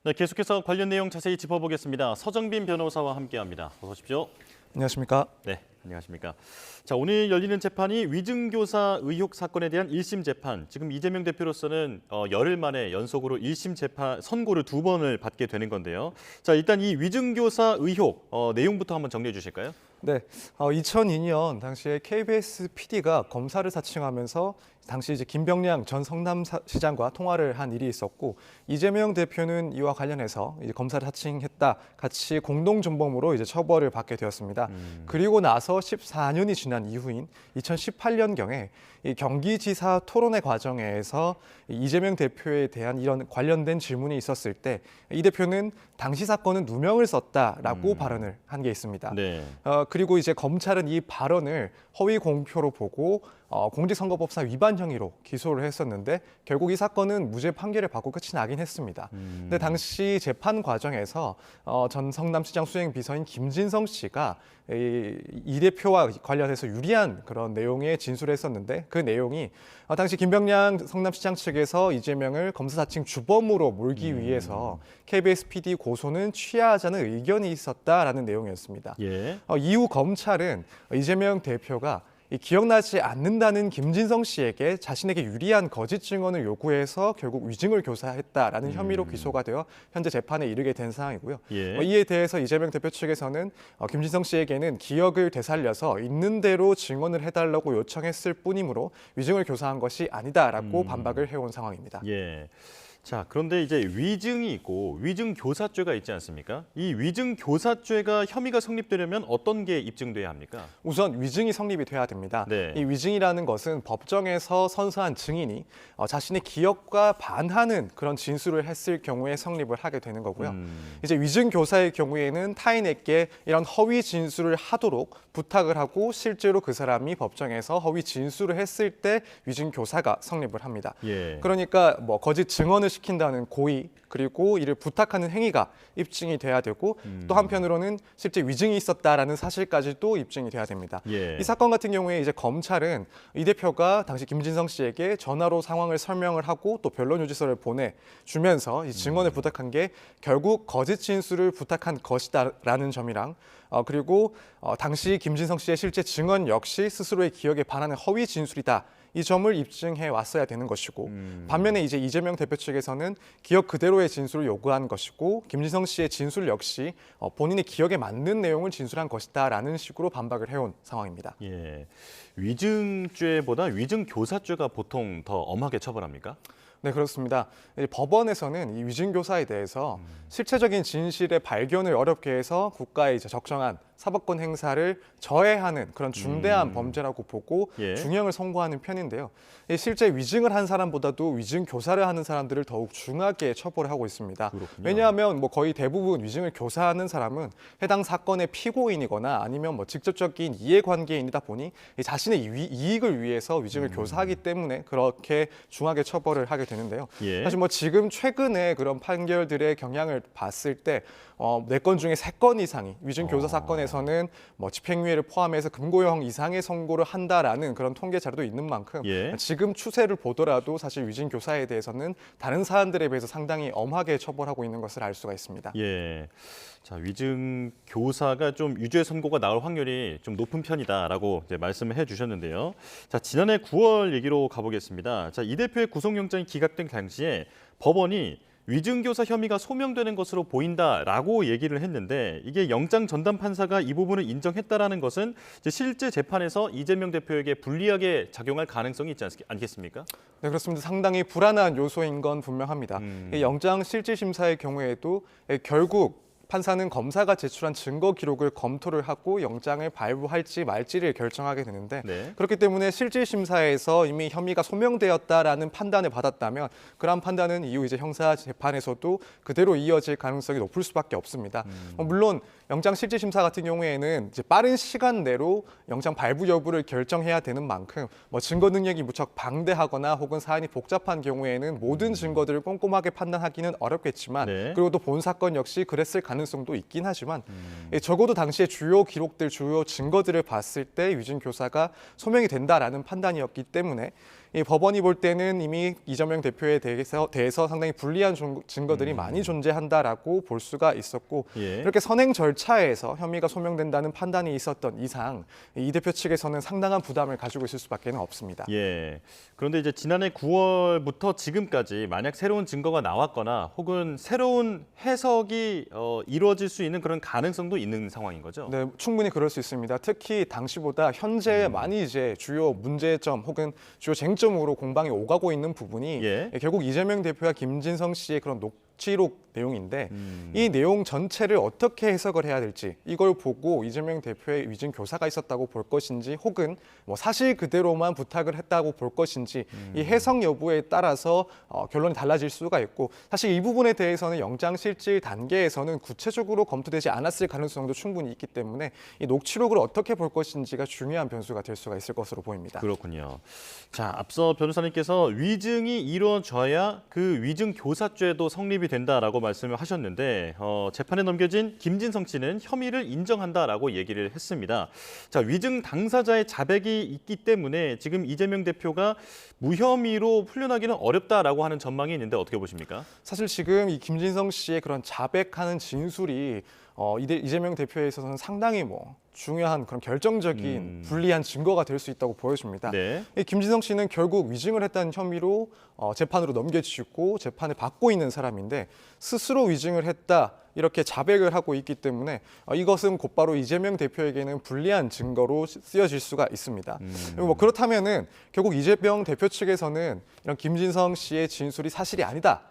네, 계속해서 관련 내용 자세히 짚어보겠습니다. 서정빈 변호사와 함께합니다. 어서 오십시오. 안녕하십니까? 네, 안녕하십니까. 자, 오늘 열리는 재판이 위증교사 의혹 사건에 대한 1심 재판. 지금 이재명 대표로서는 열흘 만에 연속으로 1심 재판 선고를 2번을 받게 되는 건데요. 자, 일단 이 위증교사 의혹 내용부터 한번 정리해 주실까요? 네, 2002년 당시에 KBS PD가 검사를 사칭하면서 당시 이제 김병량 전 성남시장과 통화를 한 일이 있었고 이재명 대표는 이와 관련해서 이제 검사를 사칭했다 같이 공동정범으로 이제 처벌을 받게 되었습니다. 그리고 나서 14년이 지난 이후인 2018년경에 이 경기지사 토론회 과정에서 이재명 대표에 대한 이런 관련된 질문이 있었을 때 이 대표는 당시 사건은 누명을 썼다라고 발언을 한 게 있습니다. 네. 그리고 이제 검찰은 이 발언을 허위 공표로 보고 공직선거법상 위반 혐의로 기소를 했었는데 결국 이 사건은 무죄 판결을 받고 끝이 나긴 했습니다. 근데 당시 재판 과정에서 전 성남시장 수행 비서인 김진성 씨가 이 대표와 관련해서 유리한 그런 내용의 진술을 했었는데 그 내용이 당시 김병량 성남시장 측에서 이재명을 검사사칭 주범으로 몰기 위해서 KBS PD 고소는 취하자는 의견이 있었다라는 내용이었습니다. 예. 이후 검찰은 이재명 대표가 기억나지 않는다는 김진성 씨에게 자신에게 유리한 거짓 증언을 요구해서 결국 위증을 교사했다라는 혐의로 기소가 되어 현재 재판에 이르게 된 상황이고요. 예. 이에 대해서 이재명 대표 측에서는 김진성 씨에게는 기억을 되살려서 있는 대로 증언을 해달라고 요청했을 뿐이므로 위증을 교사한 것이 아니다라고 반박을 해온 상황입니다. 예. 자, 그런데 이제 위증이 있고 위증교사죄가 있지 않습니까? 이 위증교사죄가 혐의가 성립되려면 어떤 게 입증돼야 합니까? 우선 위증이 성립이 돼야 됩니다. 네. 이 위증이라는 것은 법정에서 선서한 증인이 자신의 기억과 반하는 그런 진술을 했을 경우에 성립을 하게 되는 거고요. 이제 위증교사의 경우에는 타인에게 이런 허위 진술을 하도록 부탁을 하고 실제로 그 사람이 법정에서 허위 진술을 했을 때 위증교사가 성립을 합니다. 예. 그러니까 뭐 거짓 증언을 시킨다는 고의 그리고 이를 부탁하는 행위가 입증이 돼야 되고 또 한편으로는 실제 위증이 있었다라는 사실까지도 입증이 돼야 됩니다. 예. 이 사건 같은 경우에 이제 검찰은 이 대표가 당시 김진성 씨에게 전화로 상황을 설명을 하고 또 변론 유지서를 보내주면서 이 증언을 부탁한 게 결국 거짓 진술을 부탁한 것이다라는 점이랑 그리고 당시 김진성 씨의 실제 증언 역시 스스로의 기억에 반하는 허위 진술이다. 이 점을 입증해 왔어야 되는 것이고 반면에 이제 이재명 대표 측에서는 기억 그대로의 진술을 요구한 것이고 김진성 씨의 진술 역시 본인의 기억에 맞는 내용을 진술한 것이다라는 식으로 반박을 해온 상황입니다. 예. 위증죄보다 위증교사죄가 보통 더 엄하게 처벌합니까? 네, 그렇습니다. 법원에서는 이 위증교사에 대해서 실체적인 진실의 발견을 어렵게 해서 국가의 이제 적정한 사법권 행사를 저해하는 그런 중대한 범죄라고 보고 예. 중형을 선고하는 편인데요. 실제 위증을 한 사람보다도 위증 교사를 하는 사람들을 더욱 중하게 처벌을 하고 있습니다. 그렇군요. 왜냐하면 뭐 거의 대부분 위증을 교사하는 사람은 해당 사건의 피고인이거나 아니면 뭐 직접적인 이해관계인이다 보니 자신의 이익을 위해서 위증을 교사하기 때문에 그렇게 중하게 처벌을 하게 되는데요. 예. 사실 뭐 지금 최근에 그런 판결들의 경향을 봤을 때 4건 중에 3건 이상이 위증 교사 사건에서는 뭐 집행유예를 포함해서 금고형 이상의 선고를 한다라는 그런 통계 자료도 있는 만큼 예. 지금 추세를 보더라도 사실 위증 교사에 대해서는 다른 사안들에 비해서 상당히 엄하게 처벌하고 있는 것을 알 수가 있습니다. 예. 자, 위증 교사가 좀 유죄 선고가 나올 확률이 좀 높은 편이다라고 이제 말씀을 해주셨는데요. 자, 지난해 9월 얘기로 가보겠습니다. 자, 이 대표의 구속영장이 기각된 당시에 법원이 위증교사 혐의가 소명되는 것으로 보인다라고 얘기를 했는데 이게 영장 전담 판사가 이 부분을 인정했다라는 것은 이제 실제 재판에서 이재명 대표에게 불리하게 작용할 가능성이 있지 않겠습니까? 네, 그렇습니다. 상당히 불안한 요소인 건 분명합니다. 이 영장 실질 심사의 경우에도 결국 판사는 검사가 제출한 증거 기록을 검토를 하고 영장을 발부할지 말지를 결정하게 되는데 네. 그렇기 때문에 실질 심사에서 이미 혐의가 소명되었다라는 판단을 받았다면 그러한 판단은 이후 이제 형사 재판에서도 그대로 이어질 가능성이 높을 수밖에 없습니다. 물론 영장 실질 심사 같은 경우에는 이제 빠른 시간 내로 영장 발부 여부를 결정해야 되는 만큼 뭐 증거 능력이 무척 방대하거나 혹은 사안이 복잡한 경우에는 모든 증거들을 꼼꼼하게 판단하기는 어렵겠지만 네. 그리고 또 본 사건 역시 그랬을 가능성도 있긴 하지만 적어도 당시에 주요 기록들, 주요 증거들을 봤을 때 위증 교사가 소명이 된다라는 판단이었기 때문에 이 법원이 볼 때는 이미 이재명 대표에 대해서 상당히 불리한 증거들이 많이 존재한다라고 볼 수가 있었고 예. 이렇게 선행 절차에서 혐의가 소명된다는 판단이 있었던 이상 이 대표 측에서는 상당한 부담을 가지고 있을 수밖에 없습니다. 예. 그런데 이제 지난해 9월부터 지금까지 만약 새로운 증거가 나왔거나 혹은 새로운 해석이 이루어질 수 있는 그런 가능성도 있는 상황인 거죠? 네, 충분히 그럴 수 있습니다. 특히 당시보다 현재 많이 이제 주요 문제점 혹은 주요 쟁점으로 공방이 오가고 있는 부분이 예. 결국 이재명 대표와 김진성 씨의 그런 녹취록 내용인데 이 내용 전체를 어떻게 해석을 해야 될지 이걸 보고 이재명 대표의 위증 교사가 있었다고 볼 것인지 혹은 뭐 사실 그대로만 부탁을 했다고 볼 것인지 이 해석 여부에 따라서 결론이 달라질 수가 있고 사실 이 부분에 대해서는 영장실질 단계에서는 구체적으로 검토되지 않았을 가능성도 충분히 있기 때문에 이 녹취록을 어떻게 볼 것인지가 중요한 변수가 될 수가 있을 것으로 보입니다. 그렇군요. 자, 앞서 변호사님께서 위증이 이루어져야 그 위증 교사죄도 성립이 된다라고 말씀을 하셨는데 재판에 넘겨진 김진성 씨는 혐의를 인정한다라고 얘기를 했습니다. 자, 위증 당사자의 자백이 있기 때문에 지금 이재명 대표가 무혐의로 풀려나기는 어렵다라고 하는 전망이 있는데 어떻게 보십니까? 사실 지금 이 김진성 씨의 그런 자백하는 진술이 이재명 대표에 있어서는 상당히 중요한 그런 결정적인 불리한 증거가 될 수 있다고 보여집니다. 네. 이 김진성 씨는 결국 위증을 했다는 혐의로 재판으로 넘겨지고 재판을 받고 있는 사람인데 스스로 위증을 했다 이렇게 자백을 하고 있기 때문에 이것은 곧바로 이재명 대표에게는 불리한 증거로 쓰여질 수가 있습니다. 그렇다면은 결국 이재명 대표 측에서는 이런 김진성 씨의 진술이 사실이 아니다.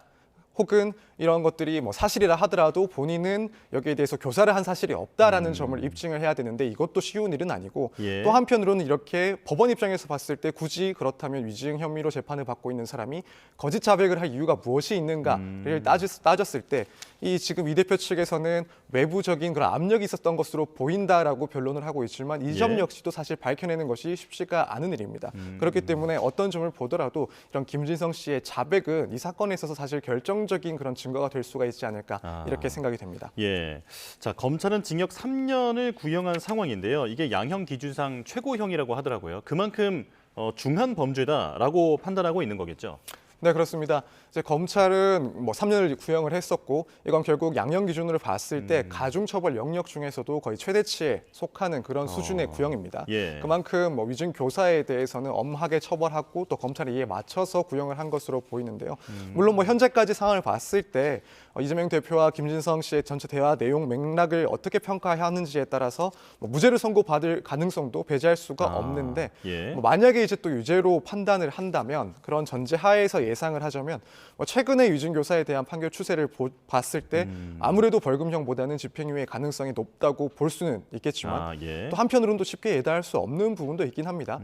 혹은 이런 것들이 사실이라 하더라도 본인은 여기에 대해서 교사를 한 사실이 없다라는 점을 입증을 해야 되는데 이것도 쉬운 일은 아니고 예. 또 한편으로는 이렇게 법원 입장에서 봤을 때 굳이 그렇다면 위증 혐의로 재판을 받고 있는 사람이 거짓 자백을 할 이유가 무엇이 있는가를 따졌을 때 이 지금 이 대표 측에서는 외부적인 그런 압력이 있었던 것으로 보인다라고 변론을 하고 있지만 이 점 예. 역시도 사실 밝혀내는 것이 쉽지가 않은 일입니다. 그렇기 때문에 어떤 점을 보더라도 이런 김진성 씨의 자백은 이 사건에 있어서 사실 결정적인 그런 증거가 될 수가 있지 않을까 이렇게 생각이 됩니다. 예. 자, 검찰은 징역 3년을 구형한 상황인데요. 이게 양형 기준상 최고형이라고 하더라고요. 그만큼 중한 범죄다라고 판단하고 있는 거겠죠. 네, 그렇습니다. 이제 검찰은 3년을 구형을 했었고 이건 결국 양형 기준으로 봤을 때 가중처벌 영역 중에서도 거의 최대치에 속하는 그런 수준의 구형입니다. 예. 그만큼 위증 교사에 대해서는 엄하게 처벌하고 또 검찰이 이에 맞춰서 구형을 한 것으로 보이는데요. 물론 현재까지 상황을 봤을 때 이재명 대표와 김진성 씨의 전체 대화 내용 맥락을 어떻게 평가하는지에 따라서 무죄를 선고받을 가능성도 배제할 수가 없는데 예. 만약에 이제 또 유죄로 판단을 한다면 그런 전제 하에서 예상을 하자면 최근의 위증 교사에 대한 판결 추세를 봤을 때 아무래도 벌금형보다는 집행유예 가능성이 높다고 볼 수는 있겠지만 예. 또 한편으로는 또 쉽게 예단할 수 없는 부분도 있긴 합니다.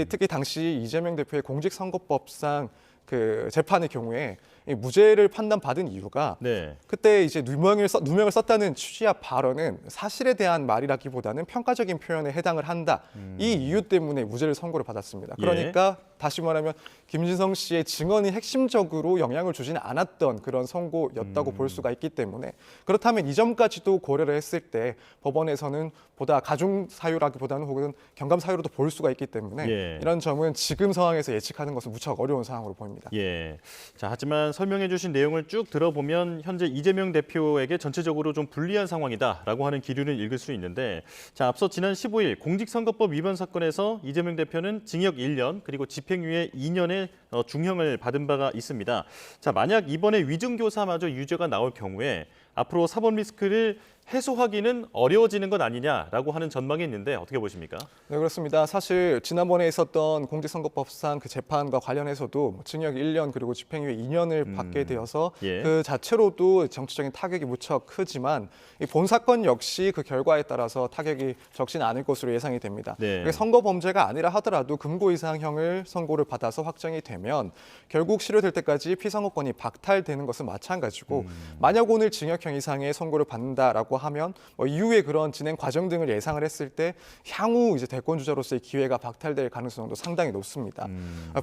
특히 당시 이재명 대표의 공직선거법상 그 재판의 경우에 무죄를 판단받은 이유가 네. 그때 이제 누명을 썼다는 취지와 발언은 사실에 대한 말이라기보다는 평가적인 표현에 해당을 한다. 이 이유 때문에 무죄를 선고를 받았습니다. 그러니까 다시 말하면 김진성 씨의 증언이 핵심적으로 영향을 주지는 않았던 그런 선고였다고 볼 수가 있기 때문에 그렇다면 이 점까지도 고려를 했을 때 법원에서는 보다 가중 사유라기보다는 혹은 경감 사유로도 볼 수가 있기 때문에 이런 점은 지금 상황에서 예측하는 것은 무척 어려운 상황으로 보입니다. 예. 자, 하지만 설명해 주신 내용을 쭉 들어보면 현재 이재명 대표에게 전체적으로 좀 불리한 상황이다라고 하는 기류를 읽을 수 있는데 자, 앞서 지난 15일 공직선거법 위반 사건에서 이재명 대표는 징역 1년 그리고 집행유예 2년의 중형을 받은 바가 있습니다. 자, 만약 이번에 위증교사마저 유죄가 나올 경우에 앞으로 사법 리스크를 해소하기는 어려워지는 것 아니냐라고 하는 전망이 있는데 어떻게 보십니까? 네, 그렇습니다. 사실 지난번에 있었던 공직선거법상 그 재판과 관련해서도 징역 1년 그리고 집행유예 2년을 받게 되어서 그 자체로도 정치적인 타격이 무척 크지만 이 본 사건 역시 그 결과에 따라서 타격이 적진 않을 것으로 예상이 됩니다. 선거 범죄가 아니라 하더라도 금고 이상형을 선고를 받아서 확정이 되면 결국 실효될 때까지 피선거권이 박탈되는 것은 마찬가지고 만약 오늘 징역형이 징역형 이상의 선고를 받는다라고 하면 이후에 그런 진행 과정 등을 예상을 했을 때 향후 이제 대권 주자로서의 기회가 박탈될 가능성도 상당히 높습니다.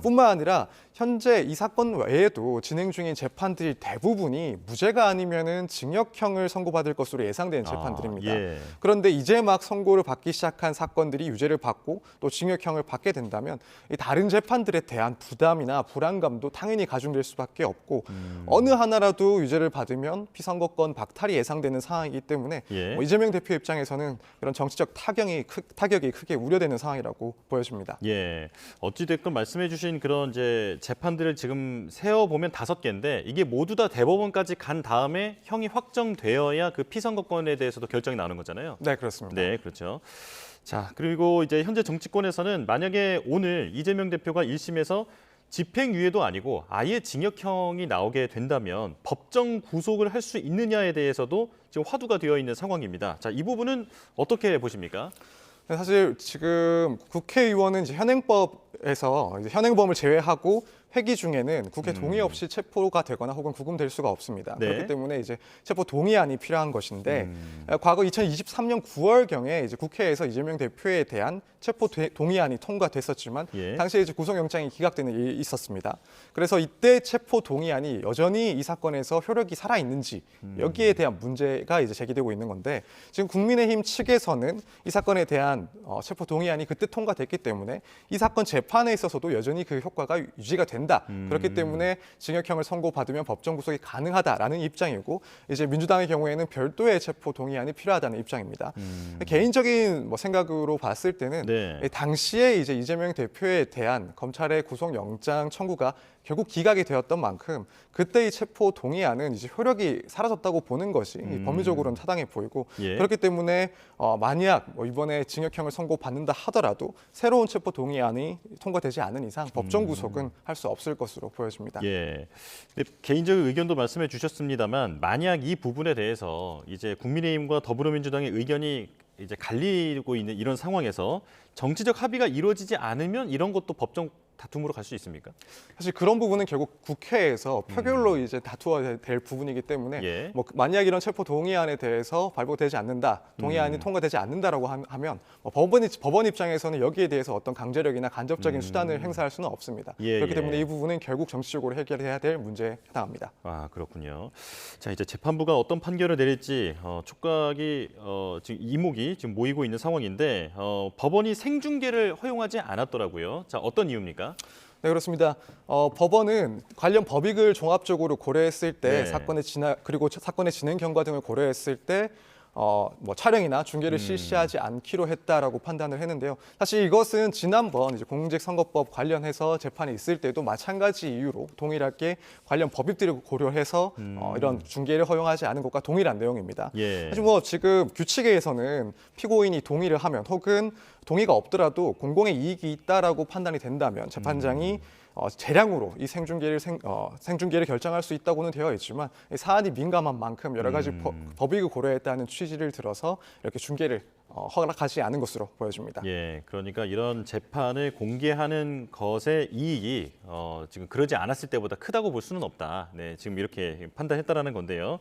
뿐만 아니라 현재 이 사건 외에도 진행 중인 재판들이 대부분이 무죄가 아니면은 징역형을 선고받을 것으로 예상되는 재판들입니다. 예. 그런데 이제 막 선고를 받기 시작한 사건들이 유죄를 받고 또 징역형을 받게 된다면 이 다른 재판들에 대한 부담이나 불안감도 당연히 가중될 수밖에 없고 어느 하나라도 유죄를 받으면 피선거권 박탈이 예상되는 상황이기 때문에 예. 이재명 대표 입장에서는 그런 정치적 타격이 크게 우려되는 상황이라고 보여집니다. 예. 어찌됐건 말씀해주신 그런 이제 재판들을 지금 세어보면 5개인데 이게 모두 다 대법원까지 간 다음에 형이 확정되어야 그 피선거권에 대해서도 결정이 나오는 거잖아요. 네, 그렇습니다. 네, 그렇죠. 자, 그리고 이제 현재 정치권에서는 만약에 오늘 이재명 대표가 1심에서 집행유예도 아니고 아예 징역형이 나오게 된다면 법정 구속을 할 수 있느냐에 대해서도 지금 화두가 되어 있는 상황입니다. 자, 이 부분은 어떻게 보십니까? 사실 지금 국회의원은 이제 현행법에서 이제 현행범을 제외하고 회기 중에는 국회 동의 없이 체포가 되거나 혹은 구금될 수가 없습니다. 네. 그렇기 때문에 이제 체포 동의안이 필요한 것인데 과거 2023년 9월경에 이제 국회에서 이재명 대표에 대한 체포 동의안이 통과됐었지만 예. 당시에 이제 구속영장이 기각되는 일이 있었습니다. 그래서 이때 체포 동의안이 여전히 이 사건에서 효력이 살아 있는지 여기에 대한 문제가 이제 제기되고 있는 건데 지금 국민의힘 측에서는 이 사건에 대한 체포 동의안이 그때 통과됐기 때문에 이 사건 재판에 있어서도 여전히 그 효과가 유지가 된다. 그렇기 때문에 징역형을 선고받으면 법정 구속이 가능하다라는 입장이고 이제 민주당의 경우에는 별도의 체포 동의안이 필요하다는 입장입니다. 개인적인 생각으로 봤을 때는 네. 당시에 이제 이재명 대표에 대한 검찰의 구속영장 청구가 결국 기각이 되었던 만큼 그때의 체포 동의안은 이제 효력이 사라졌다고 보는 것이 법리적으로는 타당해 보이고 예. 그렇기 때문에 만약 이번에 징역형을 선고받는다 하더라도 새로운 체포 동의안이 통과되지 않은 이상 법정 구속은 할 수 없을 것으로 보여집니다. 예. 근데 개인적인 의견도 말씀해 주셨습니다만 만약 이 부분에 대해서 이제 국민의힘과 더불어민주당의 의견이 이제 갈리고 있는 이런 상황에서 정치적 합의가 이루어지지 않으면 이런 것도 법정 다툼으로 갈 수 있습니까? 사실 그런 부분은 결국 국회에서 표결로 이제 다투어야 될 부분이기 때문에 예. 만약 이런 체포 동의안에 대해서 발부되지 않는다, 동의안이 통과되지 않는다라고 하면 법원 입장에서는 여기에 대해서 어떤 강제력이나 간접적인 수단을 행사할 수는 없습니다. 예, 그렇기 예. 때문에 이 부분은 결국 정치적으로 해결해야 될 문제에 해당합니다. 아, 그렇군요. 자, 이제 재판부가 어떤 판결을 내릴지 촉각이 지금 이목이 지금 모이고 있는 상황인데 법원이 생중계를 허용하지 않았더라고요. 자, 어떤 이유입니까? 네, 그렇습니다. 법원은 관련 법익을 종합적으로 고려했을 때 네. 사건의 진행 경과 등을 고려했을 때 촬영이나 중계를 실시하지 않기로 했다라고 판단을 했는데요. 사실 이것은 지난번 이제 공직선거법 관련해서 재판이 있을 때도 마찬가지 이유로 동일하게 관련 법익들을 고려해서 이런 중계를 허용하지 않은 것과 동일한 내용입니다. 예. 사실 지금 규칙에서는 피고인이 동의를 하면 혹은 동의가 없더라도 공공의 이익이 있다라고 판단이 된다면 재판장이 재량으로 이 생중계를 결정할 수 있다고는 되어 있지만 이 사안이 민감한 만큼 여러 가지 법익을 고려했다는 취지를 들어서 이렇게 중계를 허락하지 않은 것으로 보여집니다. 예, 그러니까 이런 재판을 공개하는 것의 이익이 지금 그러지 않았을 때보다 크다고 볼 수는 없다. 네, 지금 이렇게 판단했다라는 건데요.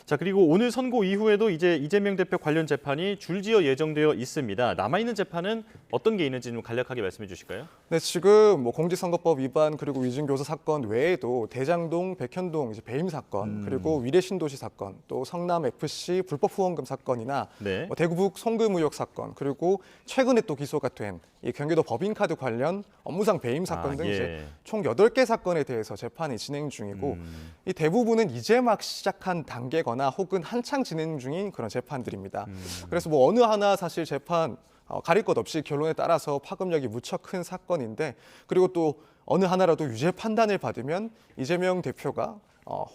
자, 그리고 오늘 선고 이후에도 이제 이재명 대표 관련 재판이 줄지어 예정되어 있습니다. 남아 있는 재판은 어떤 게 있는지 좀 간략하게 말씀해 주실까요? 네, 지금 공직선거법 위반 그리고 위증교사 사건 외에도 대장동, 백현동 이제 배임 사건 그리고 위례신도시 사건 또 성남 FC 불법 후원금 사건이나 네. 대구북 송금 의혹 사건 그리고 최근에 또 기소가 된 이 경기도 법인카드 관련 업무상 배임 사건 등 예. 이제 총 8개 사건에 대해서 재판이 진행 중이고 이 대부분은 이제 막 시작한 단계거나 혹은 한창 진행 중인 그런 재판들입니다. 그래서 어느 하나 사실 재판 가릴 것 없이 결론에 따라서 파급력이 무척 큰 사건인데 그리고 또 어느 하나라도 유죄 판단을 받으면 이재명 대표가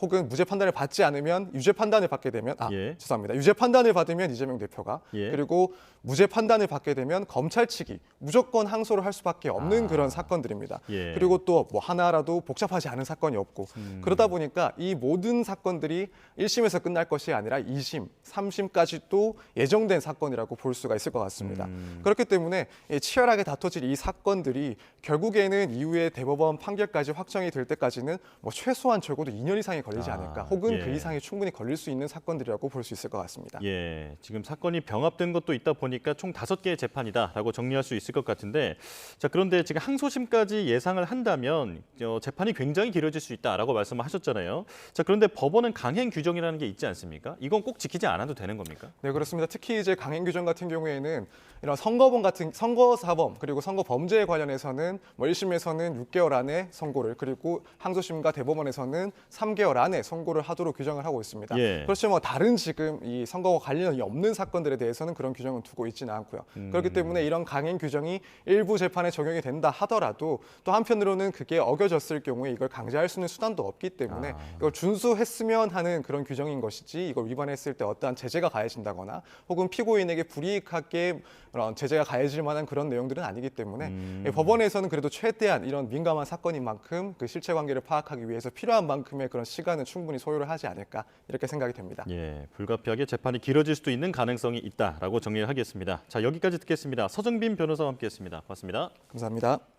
혹은 무죄 판단을 받지 않으면 유죄 판단을 받게 되면 예. 죄송합니다. 유죄 판단을 받으면 이재명 대표가 예. 그리고 무죄 판단을 받게 되면 검찰 측이 무조건 항소를 할 수밖에 없는 그런 사건들입니다. 예. 그리고 또 하나라도 복잡하지 않은 사건이 없고 그러다 보니까 이 모든 사건들이 1심에서 끝날 것이 아니라 2심, 3심까지 또 예정된 사건이라고 볼 수가 있을 것 같습니다. 그렇기 때문에 치열하게 다퉈질 이 사건들이 결국에는 이후에 대법원 판결까지 확정이 될 때까지는 최소한 적어도 2년 이상 이상이 걸리지 아, 않을까, 혹은 예. 그 이상이 충분히 걸릴 수 있는 사건들이라고 볼 수 있을 것 같습니다. 예, 지금 사건이 병합된 것도 있다 보니까 총 5개의 재판이다라고 정리할 수 있을 것 같은데, 자 그런데 지금 항소심까지 예상을 한다면 재판이 굉장히 길어질 수 있다라고 말씀을 하셨잖아요. 자 그런데 법원은 강행 규정이라는 게 있지 않습니까? 이건 꼭 지키지 않아도 되는 겁니까? 네, 그렇습니다. 특히 이제 강행 규정 같은 경우에는 이런 선거법 같은 선거사범 그리고 선거 범죄에 관련해서는 뭐 1심에서는 6개월 안에 선고를, 그리고 항소심과 대법원에서는 3개월 안에 선고를 하도록 규정을 하고 있습니다. 예. 그렇지만 뭐 다른 지금 이 선거와 관련이 없는 사건들에 대해서는 그런 규정은 두고 있지는 않고요. 그렇기 때문에 이런 강행 규정이 일부 재판에 적용이 된다 하더라도 또 한편으로는 그게 어겨졌을 경우에 이걸 강제할 수 있는 수단도 없기 때문에 이걸 준수했으면 하는 그런 규정인 것이지, 이걸 위반했을 때 어떠한 제재가 가해진다거나 혹은 피고인에게 불이익하게 그런 제재가 가해질 만한 그런 내용들은 아니기 때문에 법원에서는 그래도 최대한 이런 민감한 사건인 만큼 그 실체관계를 파악하기 위해서 필요한 만큼의 그런 시간은 충분히 소요를 하지 않을까, 이렇게 생각이 됩니다. 예, 불가피하게 재판이 길어질 수도 있는 가능성이 있다라고 정리를 하겠습니다. 자 여기까지 듣겠습니다. 서정빈 변호사와 함께했습니다. 고맙습니다. 감사합니다.